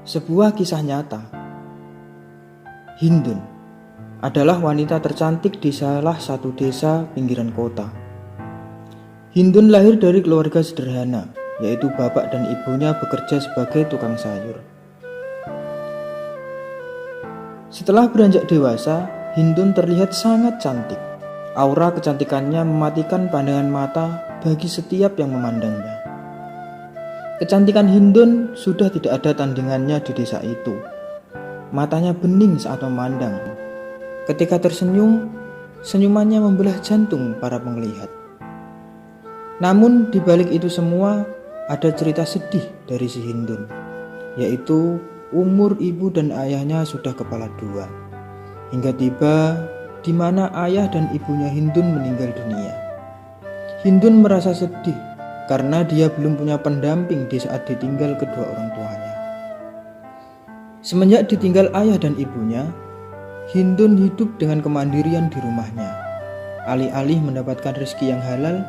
Sebuah kisah nyata. Hindun adalah wanita tercantik di salah satu desa pinggiran kota. Hindun lahir dari keluarga sederhana, yaitu bapak dan ibunya bekerja sebagai tukang sayur. Setelah beranjak dewasa, Hindun terlihat sangat cantik. Aura kecantikannya mematikan pandangan mata bagi setiap yang memandangnya. Kecantikan Hindun sudah tidak ada tandingannya di desa itu. Matanya bening saat memandang. Ketika tersenyum, senyumannya membelah jantung para penglihat. Namun di balik itu semua ada cerita sedih dari si Hindun, yaitu umur ibu dan ayahnya sudah kepala dua. Hingga tiba di mana ayah dan ibunya Hindun meninggal dunia. Hindun merasa sedih karena dia belum punya pendamping di saat ditinggal kedua orang tuanya. Semenjak ditinggal ayah dan ibunya, Hindun hidup dengan kemandirian di rumahnya. Alih-alih mendapatkan rezeki yang halal,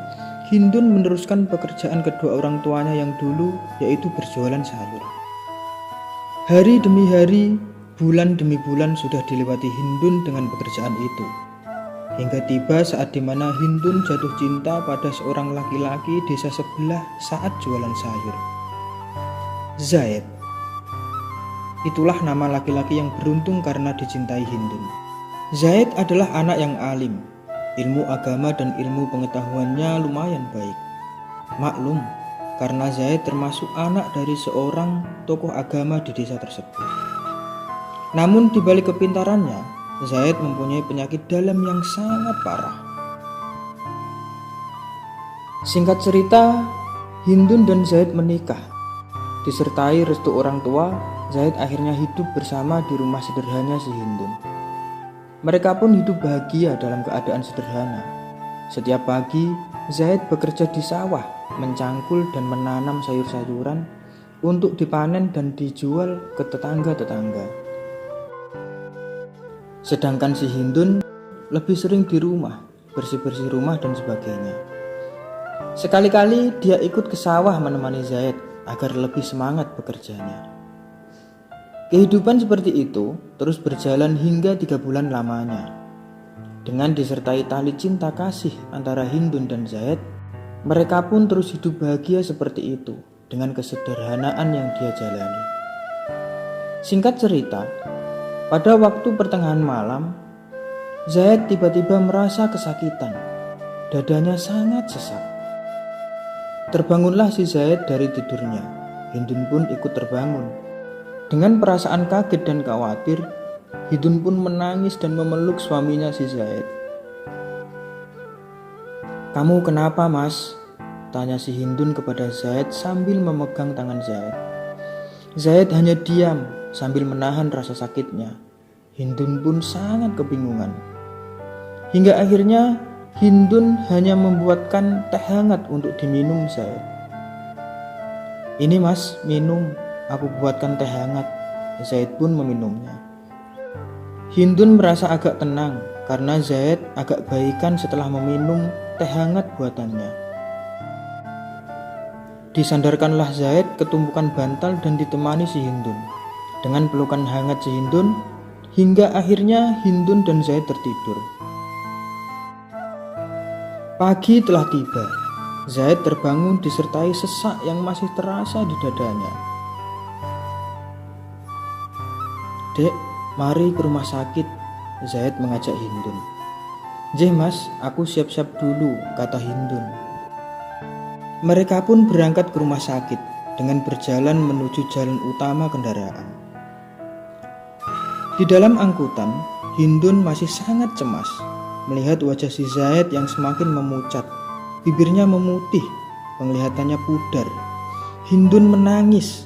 Hindun meneruskan pekerjaan kedua orang tuanya yang dulu, yaitu berjualan sayur. Hari demi hari, bulan demi bulan sudah dilewati Hindun dengan pekerjaan itu. Hingga tiba saat dimana Hindun jatuh cinta pada seorang laki-laki desa sebelah saat jualan sayur. Zaid. Itulah nama laki-laki yang beruntung karena dicintai Hindun. Zaid adalah anak yang alim. Ilmu agama dan ilmu pengetahuannya lumayan baik. Maklum, karena Zaid termasuk anak dari seorang tokoh agama di desa tersebut. Namun di balik kepintarannya, Zaid mempunyai penyakit dalam yang sangat parah. Singkat cerita, Hindun dan Zaid menikah. Disertai restu orang tua, Zaid akhirnya hidup bersama di rumah sederhana si Hindun. Mereka pun hidup bahagia dalam keadaan sederhana. Setiap pagi, Zaid bekerja di sawah, mencangkul dan menanam sayur-sayuran untuk dipanen dan dijual ke tetangga-tetangga. Sedangkan si Hindun lebih sering di rumah, bersih-bersih rumah dan sebagainya. Sekali-kali dia ikut ke sawah menemani Zaid agar lebih semangat bekerjanya. Kehidupan seperti itu terus berjalan hingga 3 bulan lamanya. Dengan disertai tali cinta kasih antara Hindun dan Zaid, mereka pun terus hidup bahagia seperti itu dengan kesederhanaan yang dia jalani. Singkat cerita, pada waktu pertengahan malam, Zaid tiba-tiba merasa kesakitan. Dadanya sangat sesak. Terbangunlah si Zaid dari tidurnya. Hindun pun ikut terbangun. Dengan perasaan kaget dan khawatir, Hindun pun menangis dan memeluk suaminya si Zaid. "Kamu kenapa, Mas?" tanya si Hindun kepada Zaid sambil memegang tangan Zaid. Zaid hanya diam sambil menahan rasa sakitnya. Hindun pun sangat kebingungan. Hingga akhirnya Hindun hanya membuatkan teh hangat untuk diminum Zaid. "Ini Mas, minum, aku buatkan teh hangat." Zaid pun meminumnya. Hindun merasa agak tenang karena Zaid agak baikan setelah meminum teh hangat buatannya. Disandarkanlah Zaid ke tumpukan bantal dan ditemani si Hindun. Dengan pelukan hangat si Hindun, hingga akhirnya Hindun dan Zaid tertidur. Pagi telah tiba. Zaid terbangun disertai sesak yang masih terasa di dadanya. "Dek, mari ke rumah sakit," Zaid mengajak Hindun. "Jeh Mas, aku siap-siap dulu," kata Hindun. Mereka pun berangkat ke rumah sakit dengan berjalan menuju jalan utama kendaraan. Di dalam angkutan, Hindun masih sangat cemas melihat wajah si Zaid yang semakin memucat, bibirnya memutih, penglihatannya pudar. Hindun menangis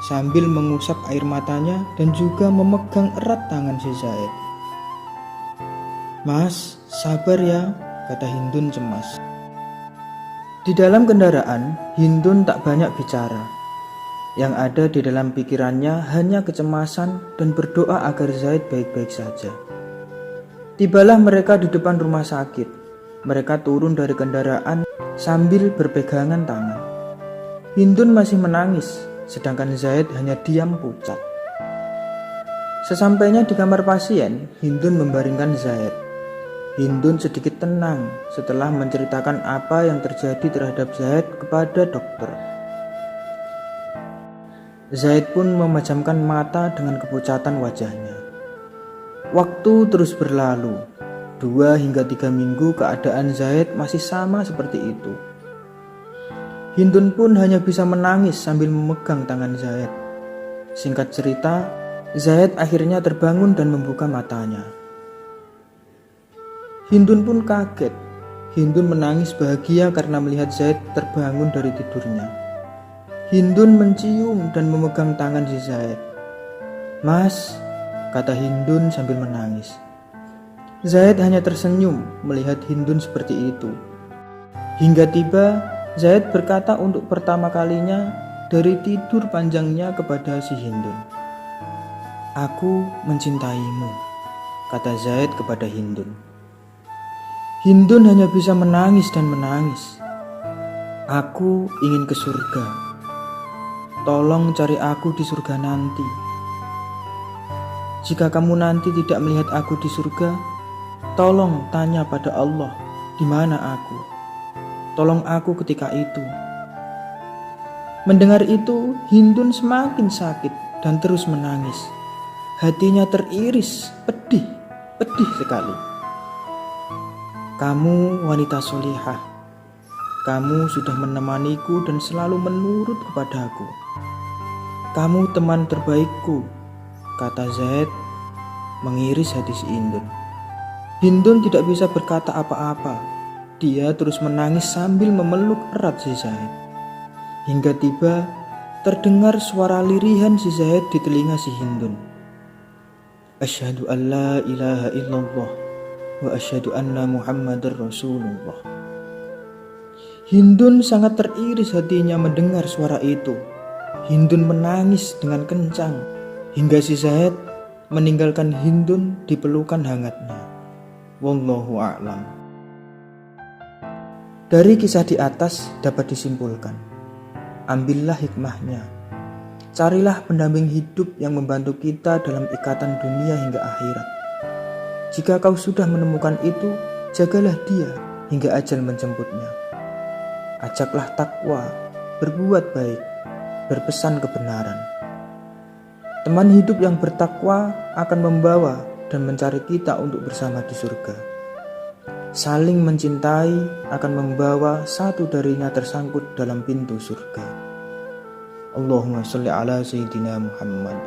sambil mengusap air matanya dan juga memegang erat tangan si Zaid. "Mas, sabar ya," kata Hindun cemas. Di dalam kendaraan, Hindun tak banyak bicara. Yang ada di dalam pikirannya hanya kecemasan dan berdoa agar Zaid baik-baik saja. Tibalah mereka di depan rumah sakit. Mereka turun dari kendaraan sambil berpegangan tangan. Hindun masih menangis, sedangkan Zaid hanya diam pucat. Sesampainya di kamar pasien, Hindun membaringkan Zaid. Hindun sedikit tenang setelah menceritakan apa yang terjadi terhadap Zaid kepada dokter. Zaid pun memejamkan mata dengan kepucatan wajahnya. Waktu terus berlalu. 2 hingga 3 minggu keadaan Zaid masih sama seperti itu. Hindun pun hanya bisa menangis sambil memegang tangan Zaid. Singkat cerita, Zaid akhirnya terbangun dan membuka matanya. Hindun pun kaget. Hindun menangis bahagia karena melihat Zaid terbangun dari tidurnya. Hindun mencium dan memegang tangan si Zaid. "Mas," kata Hindun sambil menangis. Zaid hanya tersenyum melihat Hindun seperti itu. Hingga tiba, Zaid berkata untuk pertama kalinya dari tidur panjangnya kepada si Hindun. "Aku mencintaimu," kata Zaid kepada Hindun. Hindun hanya bisa menangis dan menangis. "Aku ingin ke surga. Tolong cari aku di surga nanti. Jika kamu nanti tidak melihat aku di surga, tolong tanya pada Allah, di mana aku. Tolong aku ketika itu." Mendengar itu, Hindun semakin sakit dan terus menangis. Hatinya teriris, pedih sekali. "Kamu wanita solihah. Kamu sudah menemaniku dan selalu menurut kepadaku. Kamu teman terbaikku," kata Zaid mengiris hati si Hindun. Hindun tidak bisa berkata apa-apa. Dia terus menangis sambil memeluk erat si Zaid. Hingga tiba terdengar suara lirihan si Zaid di telinga si Hindun. "Asyhadu an la ilaha illallah wa asyhadu anna Muhammadar Rasulullah." Hindun sangat teriris hatinya mendengar suara itu. Hindun menangis dengan kencang hingga si Zaid meninggalkan Hindun di pelukan hangatnya. Wallahu a'lam. Dari kisah di atas dapat disimpulkan, ambillah hikmahnya. Carilah pendamping hidup yang membantu kita dalam ikatan dunia hingga akhirat. Jika kau sudah menemukan itu, jagalah dia hingga ajal menjemputnya. Ajaklah takwa, berbuat baik, berpesan kebenaran. Teman hidup yang bertakwa akan membawa dan mencari kita untuk bersama di surga. Saling mencintai akan membawa satu darinya tersangkut dalam pintu surga. Allahumma sholli ala Sayyidina Muhammad.